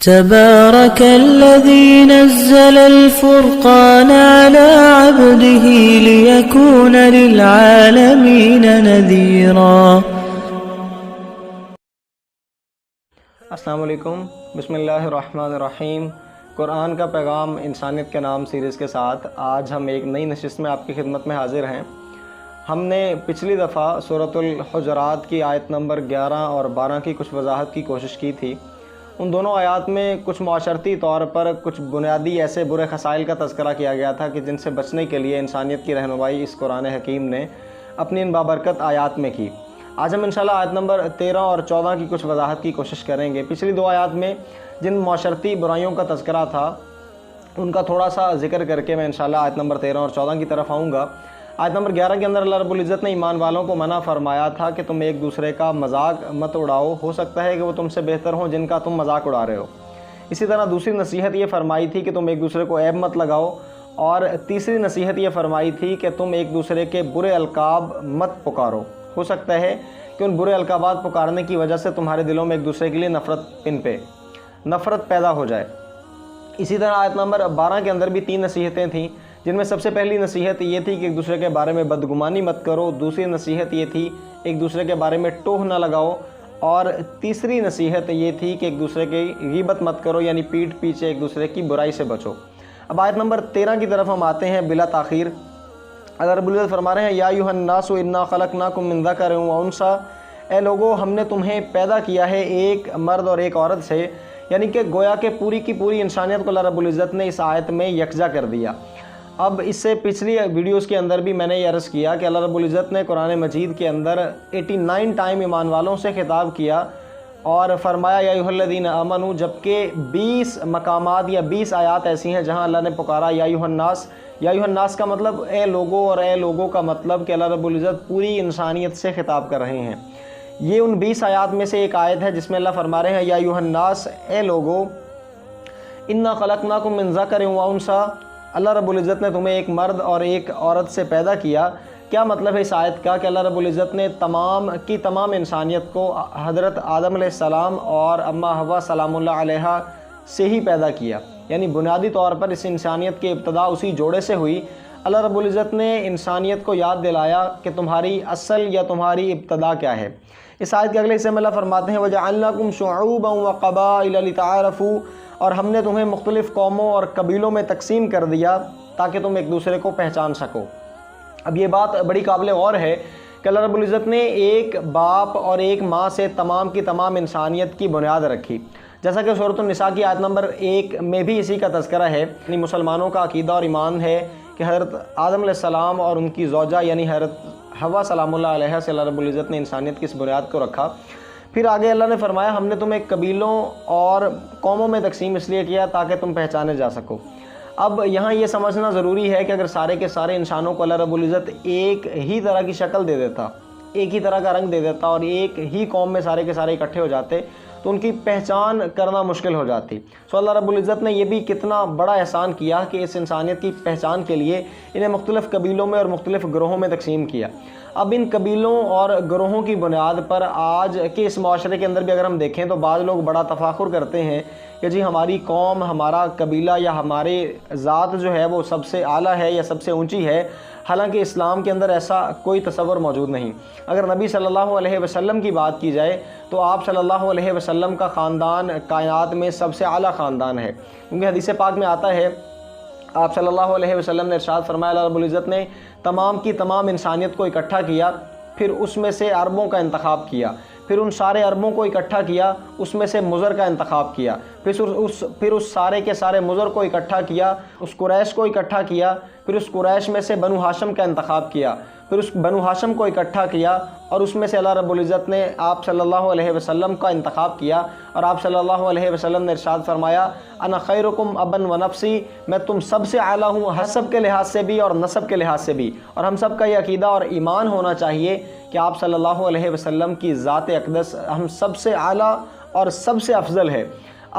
تبارك الذي نزل الفرقان على عبده ليكون للعالمين نذيرا۔ السلام علیکم، بسم اللہ الرحمن الرحیم۔ قرآن کا پیغام انسانیت کے نام سیریز کے ساتھ آج ہم ایک نئی نشست میں آپ کی خدمت میں حاضر ہیں۔ ہم نے پچھلی دفعہ سورۃ الحجرات کی آیت نمبر 11 اور 12 کی کچھ وضاحت کی کوشش کی تھی۔ ان دونوں آیات میں کچھ معاشرتی طور پر کچھ بنیادی ایسے برے خصائل کا تذکرہ کیا گیا تھا کہ جن سے بچنے کے لیے انسانیت کی رہنمائی اس قرآن حکیم نے اپنی ان بابرکت آیات میں کی۔ آج ہم انشاءاللہ آیت نمبر 13 اور 14 کی کچھ وضاحت کی کوشش کریں گے۔ پچھلی دو آیات میں جن معاشرتی برائیوں کا تذکرہ تھا ان کا تھوڑا سا ذکر کر کے میں انشاءاللہ آیت نمبر 13 اور 14 کی طرف آؤں گا۔ آیت نمبر 11 کے اندر اللہ رب العزت نے ایمان والوں کو منع فرمایا تھا کہ تم ایک دوسرے کا مذاق مت اڑاؤ، ہو سکتا ہے کہ وہ تم سے بہتر ہوں جن کا تم مذاق اڑا رہے ہو۔ اسی طرح دوسری نصیحت یہ فرمائی تھی کہ تم ایک دوسرے کو عیب مت لگاؤ، اور تیسری نصیحت یہ فرمائی تھی کہ تم ایک دوسرے کے برے القاب مت پکارو، ہو سکتا ہے کہ ان برے القابات پکارنے کی وجہ سے تمہارے دلوں میں ایک دوسرے کے لیے نفرت پیدا ہو جائے۔ اسی طرح آیت نمبر 12 کے اندر بھی 3 نصیحتیں تھیں، جن میں سب سے پہلی نصیحت یہ تھی کہ ایک دوسرے کے بارے میں بدگمانی مت کرو، دوسری نصیحت یہ تھی ایک دوسرے کے بارے میں ٹوہ نہ لگاؤ، اور تیسری نصیحت یہ تھی کہ ایک دوسرے کی غیبت مت کرو، یعنی پیٹھ پیچھے ایک دوسرے کی برائی سے بچو۔ اب آیت نمبر 13 کی طرف ہم آتے ہیں بلا تاخیر۔ اللہ رب العزت فرما رہے ہیں یا ایھا الناس انا خلقناکم من ذکر و انثی، اے لوگو ہم نے تمہیں پیدا کیا ہے ایک مرد اور ایک عورت سے، یعنی کہ گویا کہ پوری کی پوری انسانیت کو اللہ رب العزت نے اس آیت میں یکجا کر دیا۔ اب اس سے پچھلی ویڈیوز کے اندر بھی میں نے یہ عرض کیا کہ اللہ رب العزت نے قرآن مجید کے اندر 89 ٹائم ایمان والوں سے خطاب کیا اور فرمایا یا ایھا الذین آمنوا، جبکہ 20 مقامات یا 20 آیات ایسی ہیں جہاں اللہ نے پکارا یا ایھا الناس۔ یا ایھا الناس کا مطلب اے لوگو، اور اے لوگوں کا مطلب کہ اللہ رب العزت پوری انسانیت سے خطاب کر رہے ہیں۔ یہ ان 20 آیات میں سے ایک آیت ہے جس میں اللہ فرما رہے ہیں یا ایھا الناس، اے لوگو، انا خلقناکم من ذکر و انثی، اللہ رب العزت نے تمہیں ایک مرد اور ایک عورت سے پیدا کیا۔ کیا مطلب ہے اس آیت کا؟ کہ اللہ رب العزت نے تمام انسانیت کو حضرت آدم علیہ السلام اور اماں حوا سلام اللہ علیہا سے ہی پیدا کیا، یعنی بنیادی طور پر اس انسانیت کی ابتدا اسی جوڑے سے ہوئی۔ اللہ رب العزت نے انسانیت کو یاد دلایا کہ تمہاری اصل یا تمہاری ابتدا کیا ہے۔ اس آیت کے اگلے حصے میں اللہ فرماتے ہیں وَجَعَلْنَاكُمْ شُعُوبًا وَقَبَائِلَ لِتَعَارَفُوا، اور ہم نے تمہیں مختلف قوموں اور قبیلوں میں تقسیم کر دیا تاکہ تم ایک دوسرے کو پہچان سکو۔ اب یہ بات بڑی قابل غور ہے کہ اللہ رب العزت نے ایک باپ اور ایک ماں سے تمام کی تمام انسانیت کی بنیاد رکھی، جیسا کہ سورۃ النساء کی آیت نمبر 1 میں بھی اسی کا تذکرہ ہے۔ یعنی مسلمانوں کا عقیدہ اور ایمان ہے کہ حضرت آدم علیہ السلام اور ان کی زوجہ یعنی حضرت حوا سلام اللہ علیہ سے اللہ رب العزت نے انسانیت کی اس بنیاد کو رکھا۔ پھر آگے اللہ نے فرمایا ہم نے تمہیں قبیلوں اور قوموں میں تقسیم اس لیے کیا تاکہ تم پہچانے جا سکو۔ اب یہاں یہ سمجھنا ضروری ہے کہ اگر سارے کے سارے انسانوں کو اللہ رب العزت ایک ہی طرح کی شکل دے دیتا، ایک ہی طرح کا رنگ دے دیتا اور ایک ہی قوم میں سارے کے سارے اکٹھے ہو جاتے تو ان کی پہچان کرنا مشکل ہو جاتی۔ سو اللہ رب العزت نے یہ بھی کتنا بڑا احسان کیا کہ اس انسانیت کی پہچان کے لیے انہیں مختلف قبیلوں میں اور مختلف گروہوں میں تقسیم کیا۔ اب ان قبیلوں اور گروہوں کی بنیاد پر آج کے اس معاشرے کے اندر بھی اگر ہم دیکھیں تو بعض لوگ بڑا تفاخر کرتے ہیں کہ جی ہماری قوم، ہمارا قبیلہ یا ہمارے ذات جو ہے وہ سب سے اعلیٰ ہے یا سب سے اونچی ہے، حالانکہ اسلام کے اندر ایسا کوئی تصور موجود نہیں۔ اگر نبی صلی اللہ علیہ وسلم کی بات کی جائے تو آپ صلی اللہ علیہ وسلم کا خاندان کائنات میں سب سے اعلیٰ خاندان ہے، کیونکہ حدیث پاک میں آتا ہے آپ صلی اللہ علیہ وسلم نے ارشاد فرمایا اللہ رب العزت نے تمام کی تمام انسانیت کو اکٹھا کیا، پھر اس میں سے عربوں کا انتخاب کیا، پھر ان سارے عربوں کو اکٹھا کیا، اس میں سے مضر کا انتخاب کیا، پھر اس سارے کے سارے مضر کو اکٹھا کیا، اس قریش کو اکٹھا کیا، پھر اس قریش میں سے بنو ہاشم کا انتخاب کیا، پھر اس بنو ہاشم کو اکٹھا کیا اور اس میں سے اللہ رب العزت نے آپ صلی اللہ علیہ وسلم کا انتخاب کیا، اور آپ صلی اللہ علیہ وسلم نے ارشاد فرمایا انا خیرکم ابا و نفسی، میں تم سب سے اعلیٰ ہوں حسب کے لحاظ سے بھی اور نسب کے لحاظ سے بھی۔ اور ہم سب کا یہ عقیدہ اور ایمان ہونا چاہیے کہ آپ صلی اللہ علیہ وسلم کی ذات اقدس ہم سب سے اعلیٰ اور سب سے افضل ہے۔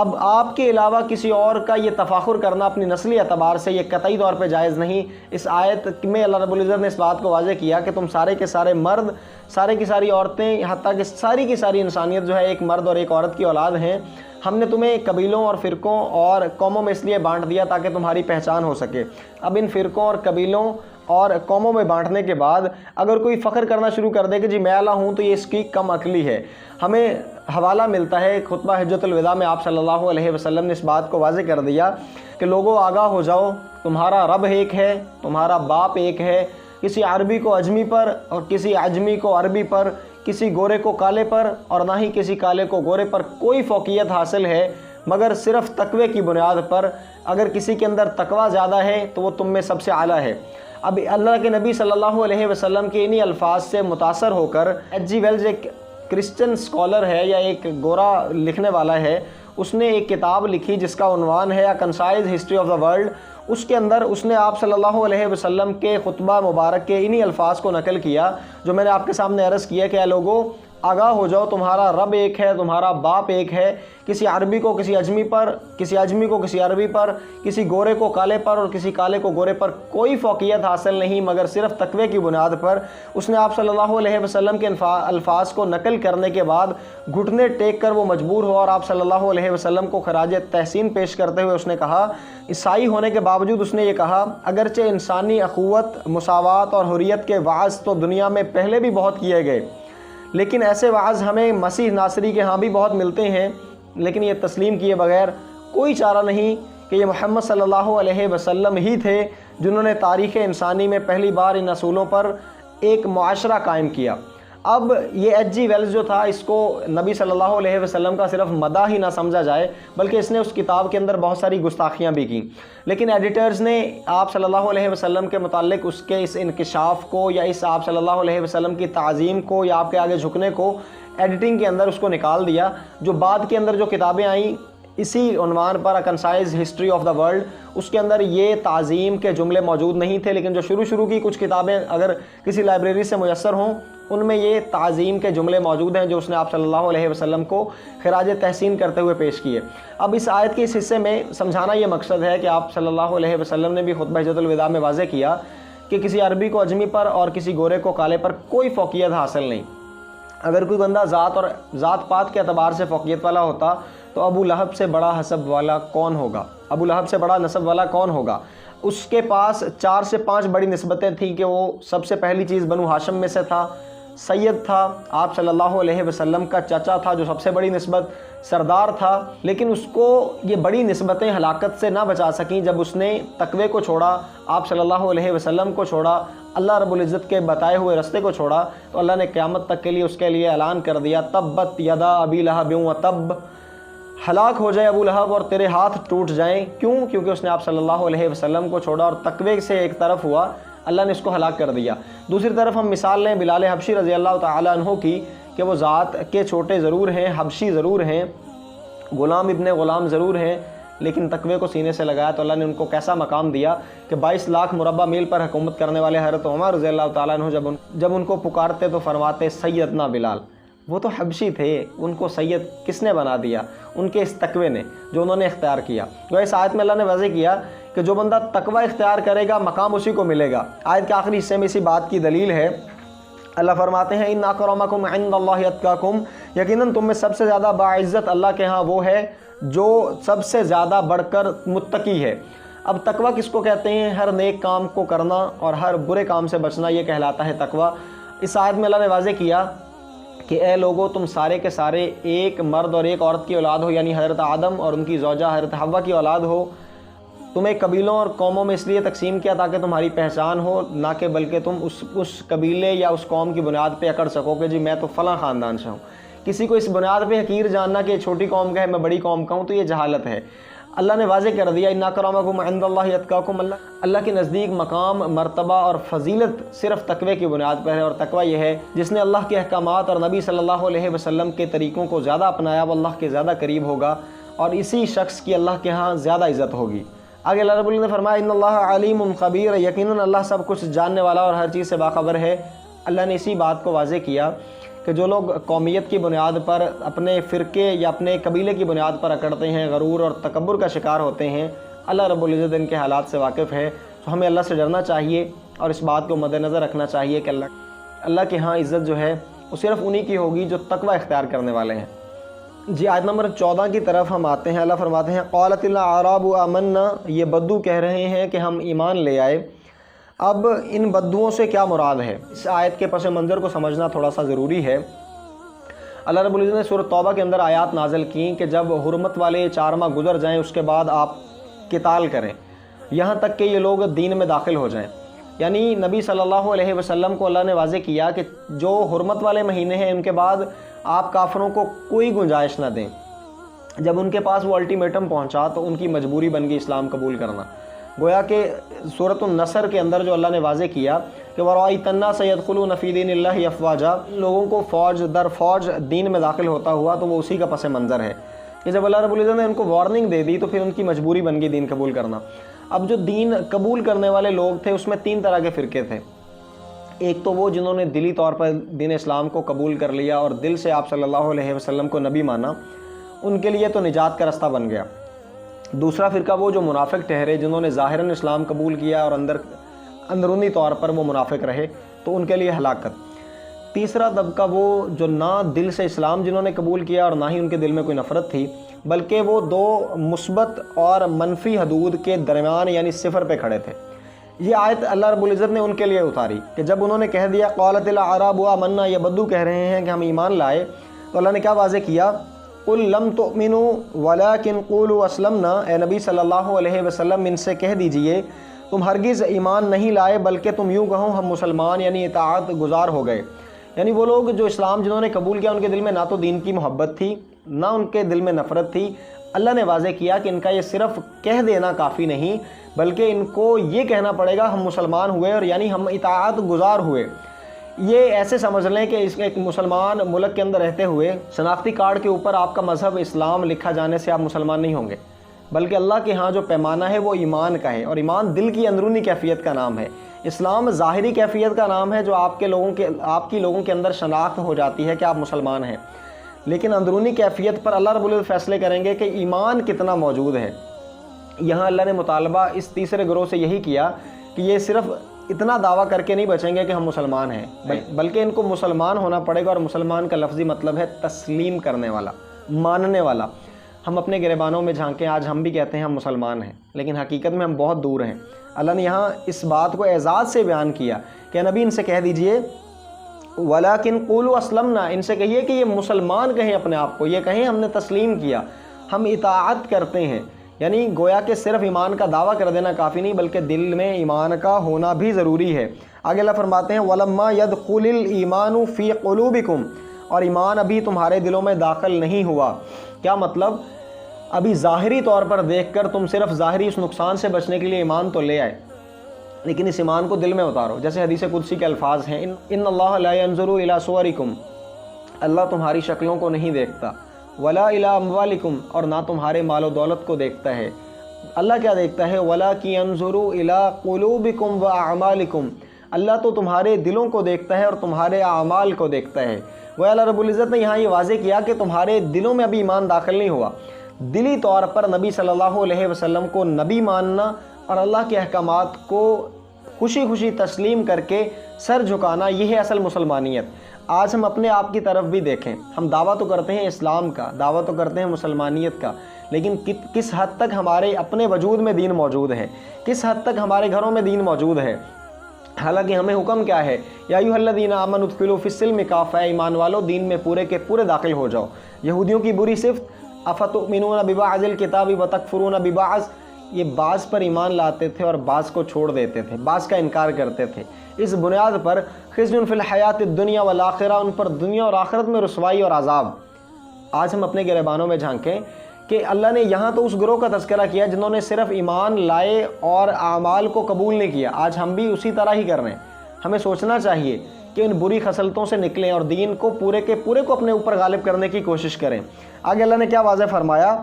اب آپ کے علاوہ کسی اور کا یہ تفاخر کرنا اپنی نسلی اعتبار سے یہ قطعی طور پہ جائز نہیں۔ اس آیت میں اللہ رب العزت نے اس بات کو واضح کیا کہ تم سارے کے سارے مرد، سارے کی ساری عورتیں، حتیٰ کہ ساری کی ساری انسانیت جو ہے ایک مرد اور ایک عورت کی اولاد ہیں، ہم نے تمہیں قبیلوں اور فرقوں اور قوموں میں اس لیے بانٹ دیا تاکہ تمہاری پہچان ہو سکے۔ اب ان فرقوں اور قبیلوں اور قوموں میں بانٹنے کے بعد اگر کوئی فخر کرنا شروع کر دے کہ جی میں اعلیٰ ہوں، تو یہ اس کی کم عقلی ہے۔ ہمیں حوالہ ملتا ہے خطبہ حجۃ الوداع میں آپ صلی اللہ علیہ وسلم نے اس بات کو واضح کر دیا کہ لوگوں آگاہ ہو جاؤ، تمہارا رب ایک ہے، تمہارا باپ ایک ہے، کسی عربی کو اجمی پر اور کسی اجمی کو عربی پر، کسی گورے کو کالے پر اور نہ ہی کسی کالے کو گورے پر کوئی فوقیت حاصل ہے مگر صرف تقوی کی بنیاد پر۔ اگر کسی کے اندر تقوی زیادہ ہے تو وہ تم میں سب سے اعلیٰ ہے۔ اب اللہ کے نبی صلی اللہ علیہ وسلم کے انہی الفاظ سے متاثر ہو کر ایچ جی ویلز ایک کرسچن سکولر ہے یا ایک گورا لکھنے والا ہے، اس نے ایک کتاب لکھی جس کا عنوان ہے a concise history of the world. اس کے اندر اس نے آپ صلی اللہ علیہ وسلم کے خطبہ مبارک کے انہی الفاظ کو نقل کیا جو میں نے آپ کے سامنے عرض کیا کہ اے لوگوں آگاہ ہو جاؤ، تمہارا رب ایک ہے، تمہارا باپ ایک ہے، کسی عربی کو کسی اجمی پر، کسی اجمی کو کسی عربی پر، کسی گورے کو کالے پر اور کسی کالے کو گورے پر کوئی فوقیت حاصل نہیں مگر صرف تقوی کی بنیاد پر۔ اس نے آپ صلی اللہ علیہ وسلم کے الفاظ کو نقل کرنے کے بعد گھٹنے ٹیک کر وہ مجبور ہوا اور آپ صلی اللہ علیہ وسلم کو خراج تحسین پیش کرتے ہوئے اس نے کہا، عیسائی ہونے کے باوجود اس نے یہ کہا، اگرچہ انسانی اخوت، مساوات اور حریت کے وعظ تو دنیا میں پہلے بھی بہت کیے گئے، لیکن ایسے وعظ ہمیں مسیح ناصری کے ہاں بھی بہت ملتے ہیں، لیکن یہ تسلیم کیے بغیر کوئی چارہ نہیں کہ یہ محمد صلی اللہ علیہ وسلم ہی تھے جنہوں نے تاریخ انسانی میں پہلی بار ان اصولوں پر ایک معاشرہ قائم کیا۔ اب یہ ایچ جی ویلز جو تھا، اس کو نبی صلی اللہ علیہ وسلم کا صرف مداح ہی نہ سمجھا جائے بلکہ اس نے اس کتاب کے اندر بہت ساری گستاخیاں بھی کیں، لیکن ایڈیٹرز نے آپ صلی اللہ علیہ وسلم کے متعلق اس کے اس انکشاف کو یا اس آپ صلی اللہ علیہ وسلم کی تعظیم کو یا آپ کے آگے جھکنے کو ایڈیٹنگ کے اندر اس کو نکال دیا۔ جو بعد کے اندر جو کتابیں آئیں اسی عنوان پر concise history of the world, اس کے اندر یہ تعظیم کے جملے موجود نہیں تھے، لیکن جو شروع کی کچھ کتابیں اگر کسی لائبریری سے میسر ہوں ان میں یہ تعظیم کے جملے موجود ہیں جو اس نے آپ صلی اللہ علیہ وسلم کو خراج تحسین کرتے ہوئے پیش کیے۔ اب اس آیت کے اس حصے میں سمجھانا یہ مقصد ہے کہ آپ صلی اللہ علیہ وسلم نے بھی خطبہ حجۃ الوداع میں واضح کیا کہ کسی عربی کو اجمی پر اور کسی گورے کو کالے پر کوئی فوقیت حاصل نہیں۔ اگر کوئی بندہ ذات پات کے اعتبار سے فوقیت والا ہوتا تو ابو لہب سے بڑا حسب والا کون ہوگا، ابو لہب سے بڑا نسب والا کون ہوگا؟ اس کے پاس 4 سے 5 بڑی نسبتیں تھیں کہ وہ سب سے پہلی چیز بنو ہاشم میں سے تھا، سید تھا، آپ صلی اللہ علیہ وسلم کا چچا تھا جو سب سے بڑی نسبت، سردار تھا، لیکن اس کو یہ بڑی نسبتیں ہلاکت سے نہ بچا سکیں جب اس نے تقوی کو چھوڑا، آپ صلی اللہ علیہ وسلم کو چھوڑا، اللہ رب العزت کے بتائے ہوئے رستے کو چھوڑا، تو اللہ نے قیامت تک کے لیے اس کے لیے اعلان کر دیا، تبت یدا ابی لہب وتب، ہلاک ہو جائے ابو لہب اور تیرے ہاتھ ٹوٹ جائیں۔ کیوں؟ کیونکہ اس نے آپ صلی اللہ علیہ وسلم کو چھوڑا اور تقوی سے ایک طرف ہوا، اللہ نے اس کو ہلاک کر دیا۔ دوسری طرف ہم مثال لیں بلال حبشی رضی اللہ تعالیٰ عنہ کی کہ وہ ذات کے چھوٹے ضرور ہیں، حبشی ضرور ہیں، غلام ابن غلام ضرور ہیں، لیکن تقوی کو سینے سے لگایا تو اللہ نے ان کو کیسا مقام دیا کہ 22 لاکھ مربع میل پر حکومت کرنے والے حضرت عمر رضی اللہ تعالیٰ عنہ جب ان کو پکارتے تو فرماتے سیدنا بلال۔ وہ تو حبشی تھے، ان کو سید کس نے بنا دیا؟ ان کے اس تقوی نے جو انہوں نے اختیار کیا۔ تو اس آیت میں اللہ نے واضح کیا کہ جو بندہ تقوی اختیار کرے گا مقام اسی کو ملے گا۔ آیت کے آخری حصے میں اسی بات کی دلیل ہے، اللہ فرماتے ہیں ان اکرمکم عند اللہ اتقاکم، یقیناً تم میں سب سے زیادہ باعزت اللہ کے ہاں وہ ہے جو سب سے زیادہ بڑھ کر متقی ہے۔ اب تقوی کس کو کہتے ہیں؟ ہر نیک کام کو کرنا اور ہر برے کام سے بچنا، یہ کہلاتا ہے تقوی۔ اس آیت میں اللہ نے واضح کیا کہ اے لوگو تم سارے کے سارے ایک مرد اور ایک عورت کی اولاد ہو، یعنی حضرت آدم اور ان کی زوجہ حضرت حوا کی اولاد ہو۔ تمہیں قبیلوں اور قوموں میں اس لیے تقسیم کیا تاکہ تمہاری پہچان ہو، نہ کہ بلکہ تم اس قبیلے یا اس قوم کی بنیاد پہ اکڑ سکو کہ جی میں تو فلاں خاندان سے ہوں۔ کسی کو اس بنیاد پہ حقیر جاننا کہ چھوٹی قوم کا ہے میں بڑی قوم کا ہوں تو یہ جہالت ہے۔ اللہ نے واضح کر دیا ان اکرمکم عند اللہ اتقاکم، اللہ کے نزدیک مقام، مرتبہ اور فضیلت صرف تقوی کی بنیاد پر ہے، اور تقوی یہ ہے جس نے اللہ کے احکامات اور نبی صلی اللہ علیہ وسلم کے طریقوں کو زیادہ اپنایا وہ اللہ کے زیادہ قریب ہوگا اور اسی شخص کی اللہ کے ہاں زیادہ عزت ہوگی۔ آگے اللہ رب العزت نے فرمایا ان اللہ علیم خبیر، یقیناً اللہ سب کچھ جاننے والا اور ہر چیز سے باخبر ہے۔ اللہ نے اسی بات کو واضح کیا کہ جو لوگ قومیت کی بنیاد پر اپنے فرقے یا اپنے قبیلے کی بنیاد پر اکڑتے ہیں، غرور اور تکبر کا شکار ہوتے ہیں، اللہ رب العزت ان کے حالات سے واقف ہے۔ تو ہمیں اللہ سے ڈرنا چاہیے اور اس بات کو مد نظر رکھنا چاہیے کہ اللہ کے ہاں عزت جو ہے وہ صرف انہی کی ہوگی جو تقوی اختیار کرنے والے ہیں۔ جی آیت نمبر 14 کی طرف ہم آتے ہیں۔ اللہ فرماتے ہیں قالت الاعراب آمنا، یہ بدو کہہ رہے ہیں کہ ہم ایمان لے آئے۔ اب ان بدوؤں سے کیا مراد ہے؟ اس آیت کے پس منظر کو سمجھنا تھوڑا سا ضروری ہے۔ اللہ رب العزت نے سورۃ توبہ کے اندر آیات نازل کیں کہ جب حرمت والے 4 ماہ گزر جائیں اس کے بعد آپ قتال کریں، یہاں تک کہ یہ لوگ دین میں داخل ہو جائیں۔ یعنی نبی صلی اللہ علیہ وسلم کو اللہ نے واضح کیا کہ جو حرمت والے مہینے ہیں ان کے بعد آپ کافروں کو کوئی گنجائش نہ دیں۔ جب ان کے پاس وہ الٹیمیٹم پہنچا تو ان کی مجبوری بن گئی اسلام قبول کرنا۔ گویا کہ سورۃ النصر کے اندر جو اللہ نے واضح کیا کہ وَرَأَيْتَ النَّاسَ يَدْخُلُونَ فِي دِينِ اللَّهِ أَفْوَاجًا، لوگوں کو فوج در فوج دین میں داخل ہوتا ہوا، تو وہ اسی کا پس منظر ہے کہ جب اللہ رب العزت نے ان کو وارننگ دے دی تو پھر ان کی مجبوری بن گئی دین قبول کرنا۔ اب جو دین قبول کرنے والے لوگ تھے اس میں 3 طرح کے فرقے تھے۔ ایک تو وہ جنہوں نے دلی طور پر دین اسلام کو قبول کر لیا اور دل سے آپ صلی اللہ علیہ وسلم کو نبی مانا، ان کے لیے تو نجات کا رستہ بن گیا۔ دوسرا فرقہ وہ جو منافق ٹھہرے، جنہوں نے ظاہراً اسلام قبول کیا اور اندرونی طور پر وہ منافق رہے، تو ان کے لیے ہلاکت۔ تیسرا طبقہ وہ جو نہ دل سے اسلام جنہوں نے قبول کیا اور نہ ہی ان کے دل میں کوئی نفرت تھی، بلکہ وہ 2 مثبت اور منفی حدود کے درمیان یعنی 0 پہ کھڑے تھے۔ یہ آیت اللہ رب العزت نے ان کے لیے اتاری کہ جب انہوں نے کہہ دیا قالت الاعراب آمنا، یہ بدو کہہ رہے ہیں کہ ہم ایمان لائے، تو اللہ نے کیا واضح کیا؟ قل لم تؤمنوا ولکن قولوا اسلمنا، اے نبی صلی اللہ علیہ وسلم ان سے کہہ دیجئے تم ہرگز ایمان نہیں لائے بلکہ تم یوں کہو ہم مسلمان یعنی اطاعت گزار ہو گئے۔ یعنی وہ لوگ جو اسلام جنہوں نے قبول کیا ان کے دل میں نہ تو دین کی محبت تھی نہ ان کے دل میں نفرت تھی۔ اللہ نے واضح کیا کہ ان کا یہ صرف کہہ دینا کافی نہیں، بلکہ ان کو یہ کہنا پڑے گا ہم مسلمان ہوئے، اور یعنی ہم اطاعت گزار ہوئے۔ یہ ایسے سمجھ لیں کہ اس ایک مسلمان ملک کے اندر رہتے ہوئے شناختی کارڈ کے اوپر آپ کا مذہب اسلام لکھا جانے سے آپ مسلمان نہیں ہوں گے، بلکہ اللہ کے ہاں جو پیمانہ ہے وہ ایمان کا ہے، اور ایمان دل کی اندرونی کیفیت کا نام ہے۔ اسلام ظاہری کیفیت کا نام ہے جو آپ کی لوگوں کے اندر شناخت ہو جاتی ہے کہ آپ مسلمان ہیں، لیکن اندرونی کیفیت پر اللہ رب العزت فیصلے کریں گے کہ ایمان کتنا موجود ہے۔ یہاں اللہ نے مطالبہ اس تیسرے گروہ سے یہی کیا کہ یہ صرف اتنا دعویٰ کر کے نہیں بچیں گے کہ ہم مسلمان ہیں، بلکہ ان کو مسلمان ہونا پڑے گا، اور مسلمان کا لفظی مطلب ہے تسلیم کرنے والا، ماننے والا۔ ہم اپنے گریبانوں میں جھانکیں، آج ہم بھی کہتے ہیں ہم مسلمان ہیں، لیکن حقیقت میں ہم بہت دور ہیں۔ اللہ نے یہاں اس بات کو اعزاز سے بیان کیا کہ نبی ان سے کہہ دیجئے وَلَكِنْ قُولُوا أَسْلَمْنَا، ان سے کہیے کہ یہ مسلمان کہیں اپنے آپ کو، یہ کہیں ہم نے تسلیم کیا، ہم اطاعت کرتے ہیں۔ یعنی گویا کہ صرف ایمان کا دعویٰ کر دینا کافی نہیں، بلکہ دل میں ایمان کا ہونا بھی ضروری ہے۔ آگے اللہ فرماتے ہیں وَلَمَّا يَدْخُلِ الْإِيمَانُ فِي قُلُوبِكُمْ، اور ایمان ابھی تمہارے دلوں میں داخل نہیں ہوا۔ کیا مطلب؟ ابھی ظاہری طور پر دیکھ کر تم صرف ظاہری اس نقصان سے بچنے کے لیے ایمان تو لے آئے، لیکن اس ایمان کو دل میں اتارو۔ جیسے حدیث قدسی کے الفاظ ہیں ان اللہ لا ينظر الى صورکم، اللہ تمہاری شکلوں کو نہیں دیکھتا، ولا الى اموالکم، اور نہ تمہارے مال و دولت کو دیکھتا ہے۔ اللہ کیا دیکھتا ہے؟ ولکن ينظر الى قلوبکم واعمالکم، اللہ تو تمہارے دلوں کو دیکھتا ہے اور تمہارے اعمال کو دیکھتا ہے۔ وہ اللہ رب العزت نے یہاں یہ واضح کیا کہ تمہارے دلوں میں ابھی ایمان داخل نہیں ہوا۔ دلی طور پر نبی صلی اللہ علیہ وسلم کو نبی ماننا اور اللہ کے احکامات کو خوشی خوشی تسلیم کر کے سر جھکانا، یہ ہے اصل مسلمانیت۔ آج ہم اپنے آپ کی طرف بھی دیکھیں، ہم دعویٰ تو کرتے ہیں اسلام کا، دعویٰ تو کرتے ہیں مسلمانیت کا، لیکن کس حد تک ہمارے اپنے وجود میں دین موجود ہے، کس حد تک ہمارے گھروں میں دین موجود ہے۔ حالانکہ ہمیں حکم کیا ہے؟ یا ایھا الذین آمنوا ادخلوا فی السلم کافۃ، ایمان والو دین میں پورے کے پورے داخل ہو جاؤ۔ یہودیوں کی بری صفت افتؤمنون ببعض الکتاب وتکفرون ببعض، یہ بعض پر ایمان لاتے تھے اور بعض کو چھوڑ دیتے تھے، بعض کا انکار کرتے تھے۔ اس بنیاد پر خزي فی الحیات الدنیا والآخرہ، ان پر دنیا اور آخرت میں رسوائی اور عذاب۔ آج ہم اپنے گریبانوں میں جھانکیں کہ اللہ نے یہاں تو اس گروہ کا تذکرہ کیا جنہوں نے صرف ایمان لائے اور اعمال کو قبول نہیں کیا۔ آج ہم بھی اسی طرح ہی کر رہے ہیں۔ ہمیں سوچنا چاہیے کہ ان بری خصلتوں سے نکلیں اور دین کو پورے کے پورے کو اپنے اوپر غالب کرنے کی کوشش کریں۔ آگے اللہ نے کیا واضح فرمایا؟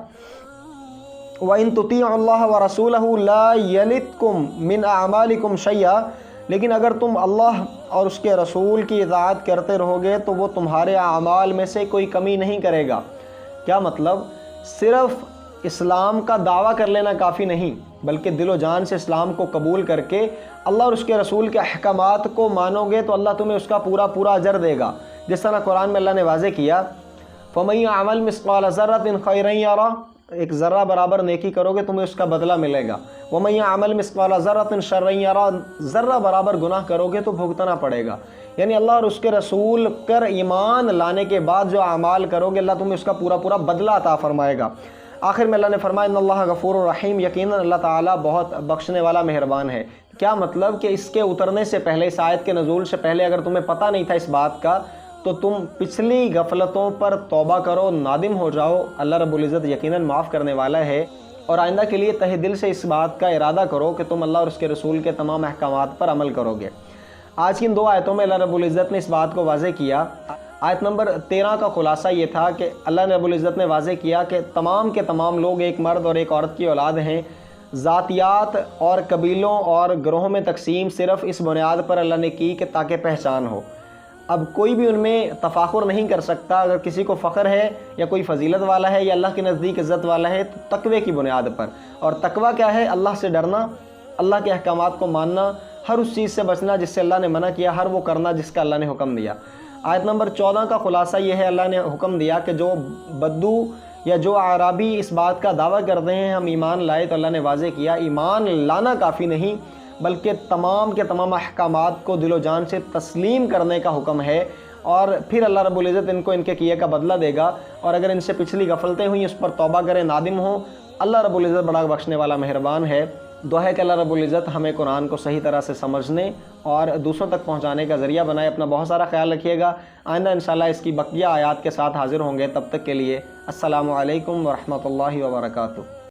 وَإِن تُطِيعُوا اللَّهَ وَرَسُولَهُ لَا يَلِتْكُمْ مِنْ أَعْمَالِكُمْ شَيْئًا، لیکن اگر تم اللہ اور اس کے رسول کی اطاعت کرتے رہو گے تو وہ تمہارے اعمال میں سے کوئی کمی نہیں کرے گا۔ کیا مطلب؟ صرف اسلام کا دعویٰ کر لینا کافی نہیں، بلکہ دل و جان سے اسلام کو قبول کر کے اللہ اور اس کے رسول کے احکامات کو مانو گے تو اللہ تمہیں اس کا پورا پورا اجر دے گا۔ جس طرح قرآن میں اللہ نے واضح کیا فَمَن يَعْمَلْ مِثْقَالَ ذَرَّةٍ خَيْرًا يَرَهُ، ایک ذرہ برابر نیکی کرو گے تمہیں اس کا بدلہ ملے گا۔ وَمَن يَعْمَلْ مِثْقَالَ ذَرَّةٍ شَرًّا يَرَهُ، ذرہ برابر گناہ کرو گے تو بھگتنا پڑے گا۔ یعنی اللہ اور اس کے رسول پر ایمان لانے کے بعد جو اعمال کرو گے اللہ تمہیں اس کا پورا پورا بدلہ عطا فرمائے گا۔ آخر میں اللہ نے فرمایا ان اللہ غفور الرحیم، یقیناً اللہ تعالیٰ بہت بخشنے والا مہربان ہے۔ کیا مطلب کہ اس کے اترنے سے پہلے، اس آیت کے نزول سے پہلے اگر تمہیں پتہ نہیں تھا اس بات کا تو تم پچھلی غفلتوں پر توبہ کرو، نادم ہو جاؤ، اللہ رب العزت یقیناً معاف کرنے والا ہے، اور آئندہ کے لیے تہ دل سے اس بات کا ارادہ کرو کہ تم اللہ اور اس کے رسول کے تمام احکامات پر عمل کرو گے۔ آج کی ان دو آیتوں میں اللہ رب العزت نے اس بات کو واضح کیا۔ آیت نمبر 13 کا خلاصہ یہ تھا کہ اللہ رب العزت نے واضح کیا کہ تمام کے تمام لوگ ایک مرد اور ایک عورت کی اولاد ہیں۔ ذاتیات اور قبیلوں اور گروہوں میں تقسیم صرف اس بنیاد پر اللہ نے کی کہ تاکہ پہچان ہو۔ اب کوئی بھی ان میں تفاخر نہیں کر سکتا۔ اگر کسی کو فخر ہے یا کوئی فضیلت والا ہے یا اللہ کے نزدیک عزت والا ہے تو تقوی کی بنیاد پر۔ اور تقوی کیا ہے؟ اللہ سے ڈرنا، اللہ کے احکامات کو ماننا، ہر اس چیز سے بچنا جس سے اللہ نے منع کیا، ہر وہ کرنا جس کا اللہ نے حکم دیا۔ آیت نمبر 14 کا خلاصہ یہ ہے، اللہ نے حکم دیا کہ جو بدو یا جو اعرابی اس بات کا دعویٰ کرتے ہیں ہم ایمان لائے، تو اللہ نے واضح کیا ایمان لانا کافی نہیں بلکہ تمام کے تمام احکامات کو دل و جان سے تسلیم کرنے کا حکم ہے، اور پھر اللہ رب العزت ان کو ان کے کیے کا بدلہ دے گا۔ اور اگر ان سے پچھلی غفلتیں ہوئیں اس پر توبہ کریں، نادم ہوں، اللہ رب العزت بڑا بخشنے والا مہربان ہے۔ دعا ہے کہ اللہ رب العزت ہمیں قرآن کو صحیح طرح سے سمجھنے اور دوسروں تک پہنچانے کا ذریعہ بنائے۔ اپنا بہت سارا خیال رکھیے گا۔ آئندہ انشاءاللہ اس کی بقیہ آیات کے ساتھ حاضر ہوں گے، تب تک کے لیے السلام علیکم ورحمۃ اللہ وبرکاتہ۔